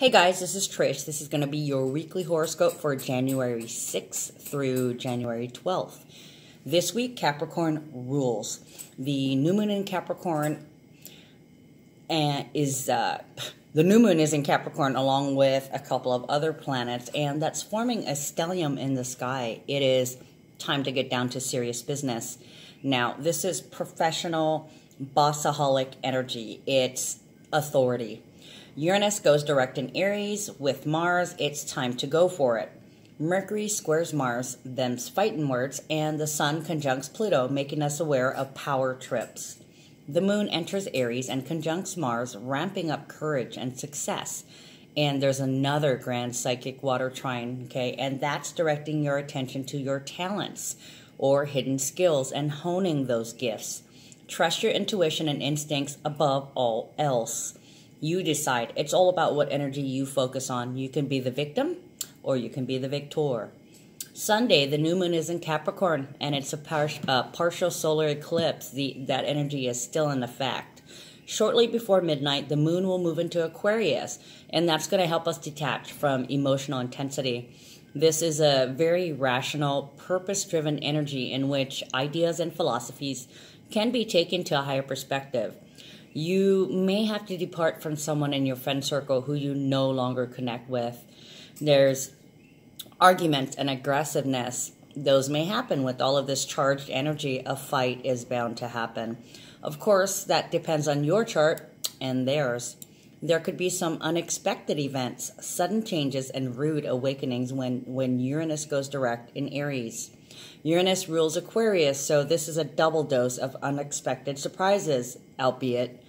Hey guys, this is Trish. This is going to be your weekly horoscope for January 6th through January 12th. This week, Capricorn rules. The new moon in Capricorn the new moon is in Capricorn along with a couple of other planets, and that's forming a stellium in the sky. It is time to get down to serious business. Now, this is professional, bossaholic energy. It's authority. Uranus goes direct in Aries. With Mars, it's time to go for it. Mercury squares Mars, them's fighting words, and the Sun conjuncts Pluto, making us aware of power trips. The Moon enters Aries and conjuncts Mars, ramping up courage and success. And there's another grand psychic water trine, okay, and that's directing your attention to your talents or hidden skills and honing those gifts. Trust your intuition and instincts above all else. You decide. It's all about what energy you focus on. You can be the victim or you can be the victor. Sunday, the new moon is in Capricorn and it's a partial solar eclipse. That energy is still in effect. Shortly before midnight, the moon will move into Aquarius, and that's going to help us detach from emotional intensity. This is a very rational, purpose-driven energy in which ideas and philosophies can be taken to a higher perspective. You may have to depart from someone in your friend circle who you no longer connect with. There's arguments and aggressiveness. Those may happen with all of this charged energy. A fight is bound to happen. Of course, that depends on your chart and theirs. There could be some unexpected events, sudden changes, and rude awakenings when Uranus goes direct in Aries. Uranus rules Aquarius, so this is a double dose of unexpected surprises, albeit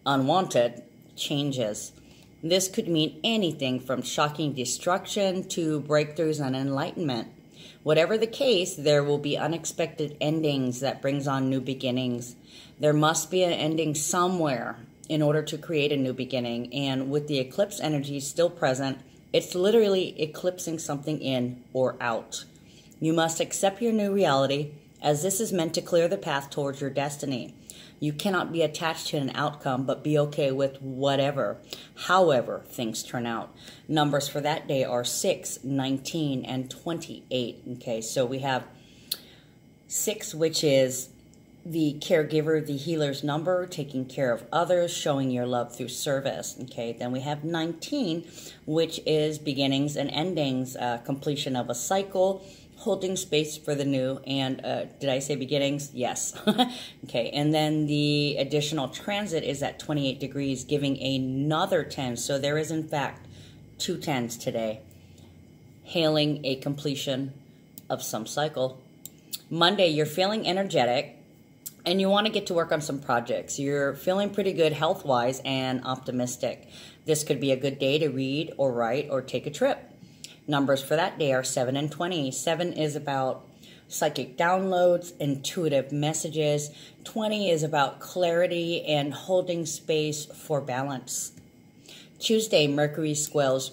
unwanted changes. This could mean anything from shocking destruction to breakthroughs and enlightenment. Whatever the case, there will be unexpected endings that brings on new beginnings. There must be an ending somewhere in order to create a new beginning, and with the eclipse energy still present, it's literally eclipsing something in or out. You must accept your new reality, as this is meant to clear the path towards your destiny. You cannot be attached to an outcome, but be okay with however things turn out. Numbers for that day are 6, 19, and 28. Okay, so we have 6, which is the caregiver, the healer's number, taking care of others, showing your love through service. Okay, then we have 19, which is beginnings and endings, completion of a cycle, holding space for the new, and did I say beginnings? Yes. Okay, and then the additional transit is at 28 degrees, giving another 10. So there is, in fact, 2 10s today, hailing a completion of some cycle. Monday, you're feeling energetic, and you want to get to work on some projects. You're feeling pretty good health-wise and optimistic. This could be a good day to read or write or take a trip. Numbers for that day are 7 and 20. 7 is about psychic downloads, intuitive messages. 20 is about clarity and holding space for balance. Tuesday, Mercury squares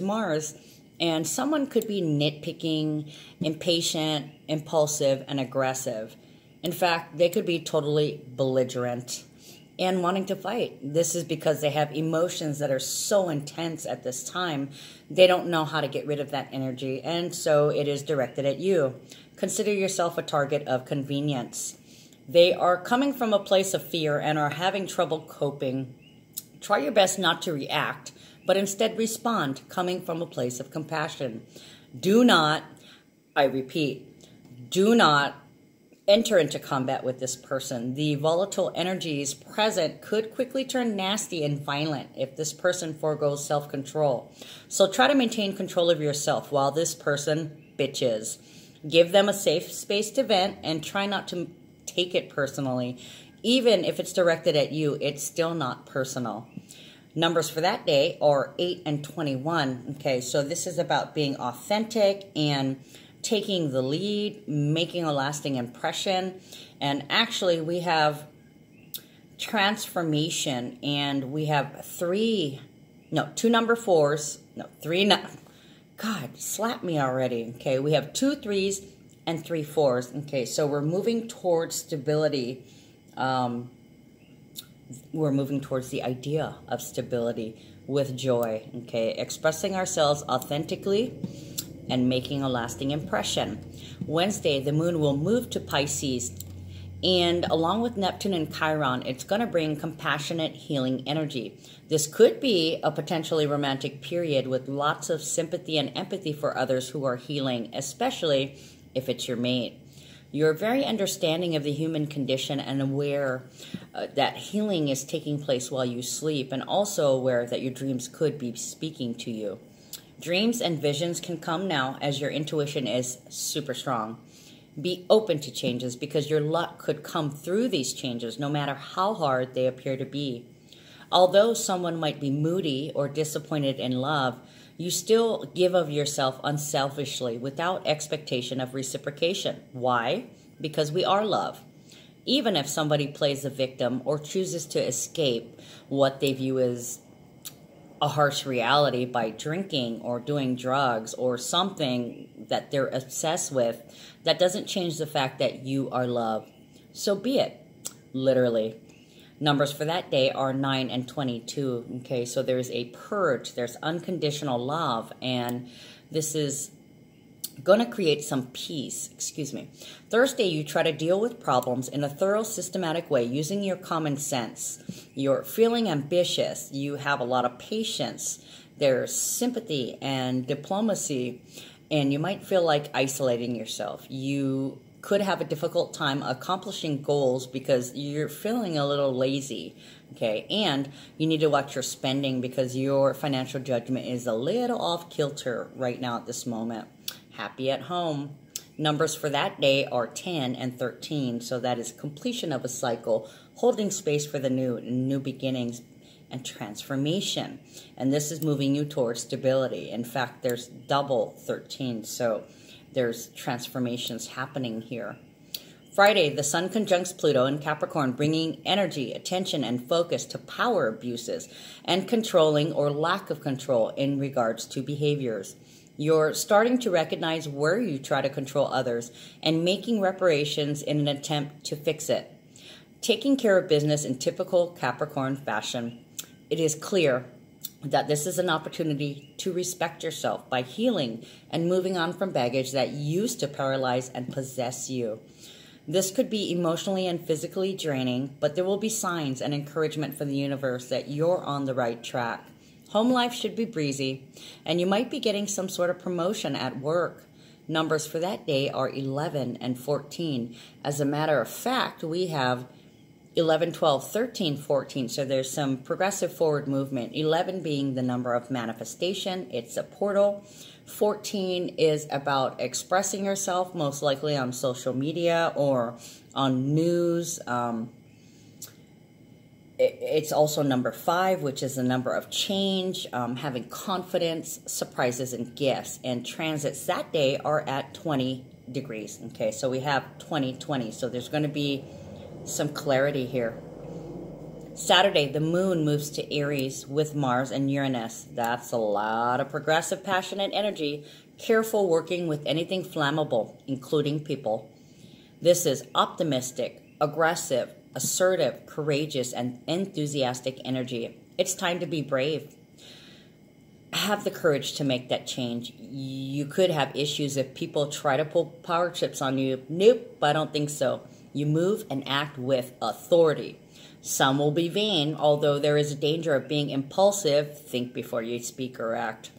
Mars, and someone could be nitpicking, impatient, impulsive, and aggressive. In fact, they could be totally belligerent and wanting to fight. This is because they have emotions that are so intense at this time, they don't know how to get rid of that energy, and so it is directed at you. Consider yourself a target of convenience. They are coming from a place of fear and are having trouble coping. Try your best not to react, but instead respond, coming from a place of compassion. Do not, I repeat, do not enter into combat with this person. The volatile energies present could quickly turn nasty and violent if this person forgoes self-control. So try to maintain control of yourself while this person bitches. Give them a safe space to vent and try not to take it personally. Even if it's directed at you, it's still not personal. Numbers for that day are 8 and 21. Okay, so this is about being authentic and taking the lead, making a lasting impression. And actually, we have transformation, and we have 2 number 4s. No, 3. God, slap me already. Okay, we have 2 3s and 3 4s. Okay, so we're moving towards stability. we're moving towards the idea of stability with joy, okay? Expressing ourselves authentically and making a lasting impression. Wednesday, the moon will move to Pisces, and along with Neptune and Chiron, it's going to bring compassionate, healing energy. This could be a potentially romantic period with lots of sympathy and empathy for others who are healing, especially if it's your mate. You're very understanding of the human condition and aware that healing is taking place while you sleep, and also aware that your dreams could be speaking to you. Dreams and visions can come now as your intuition is super strong. Be open to changes because your luck could come through these changes no matter how hard they appear to be. Although someone might be moody or disappointed in love, you still give of yourself unselfishly without expectation of reciprocation. Why? Because we are love. Even if somebody plays the victim or chooses to escape what they view as a harsh reality by drinking or doing drugs or something that they're obsessed with, that doesn't change the fact that you are love. So be it, literally. Numbers for that day are 9 and 22. Okay, so there's a purge, there's unconditional love, and this is going to create some peace. Thursday, you try to deal with problems in a thorough, systematic way using your common sense. You're feeling ambitious. You have a lot of patience. There's sympathy and diplomacy, and you might feel like isolating yourself. You could have a difficult time accomplishing goals because you're feeling a little lazy, okay? And you need to watch your spending because your financial judgment is a little off kilter right now at this moment. Happy at home. Numbers for that day are 10 and 13, so that is completion of a cycle, holding space for the new beginnings and transformation. And this is moving you towards stability. In fact, there's double 13, so there's transformations happening here. Friday, the Sun conjuncts Pluto in Capricorn, bringing energy, attention, and focus to power abuses and controlling or lack of control in regards to behaviors. You're starting to recognize where you try to control others and making reparations in an attempt to fix it. Taking care of business in typical Capricorn fashion. It is clear that this is an opportunity to respect yourself by healing and moving on from baggage that used to paralyze and possess you. This could be emotionally and physically draining, but there will be signs and encouragement from the universe that you're on the right track. Home life should be breezy, and you might be getting some sort of promotion at work. Numbers for that day are 11 and 14. As a matter of fact, we have 11, 12, 13, 14. So there's some progressive forward movement. 11 being the number of manifestation. It's a portal. 14 is about expressing yourself, most likely on social media or on news. It's also number 5, which is the number of change, having confidence, surprises, and gifts. And transits that day are at 20 degrees. Okay, so we have 2020. So there's going to be some clarity here. Saturday, the moon moves to Aries with Mars and Uranus. That's a lot of progressive, passionate energy. Careful working with anything flammable, including people. This is optimistic, aggressive, assertive, courageous, and enthusiastic energy. It's time to be brave. Have the courage to make that change. You could have issues if people try to pull power trips on you. Nope, I don't think so. You move and act with authority. Some will be vain, although there is a danger of being impulsive. Think before you speak or act.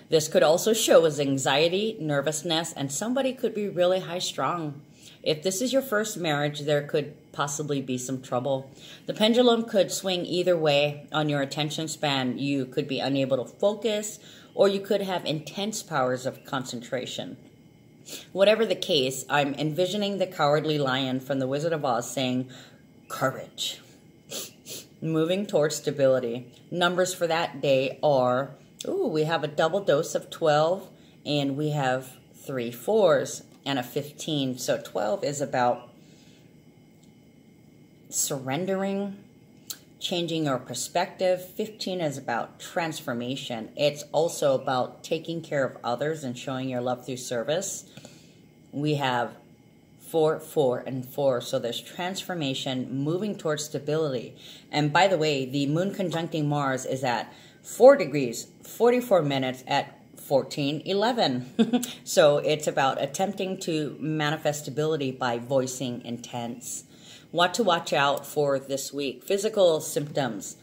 This could also show as anxiety, nervousness, and somebody could be really high-strung. If this is your first marriage, there could possibly be some trouble. The pendulum could swing either way on your attention span. You could be unable to focus, or you could have intense powers of concentration. Whatever the case, I'm envisioning the cowardly lion from The Wizard of Oz saying, courage. Moving towards stability. Numbers for that day are, we have a double dose of 12, and we have 3 4s and a 15. So 12 is about surrendering, changing your perspective. 15 is about transformation. It's also about taking care of others and showing your love through service. We have 4, 4, and 4. So there's transformation, moving towards stability. And by the way, the moon conjuncting Mars is at 4 degrees, 44 minutes at 14:11. So it's about attempting to manifest stability by voicing intents. What to watch out for this week. Physical symptoms.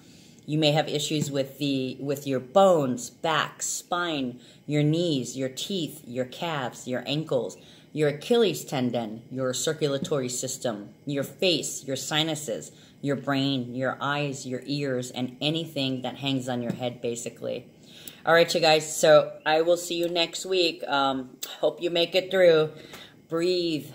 You may have issues with your bones, back, spine, your knees, your teeth, your calves, your ankles, your Achilles tendon, your circulatory system, your face, your sinuses, your brain, your eyes, your ears, and anything that hangs on your head, basically. All right, you guys, so I will see you next week. Hope you make it through. Breathe.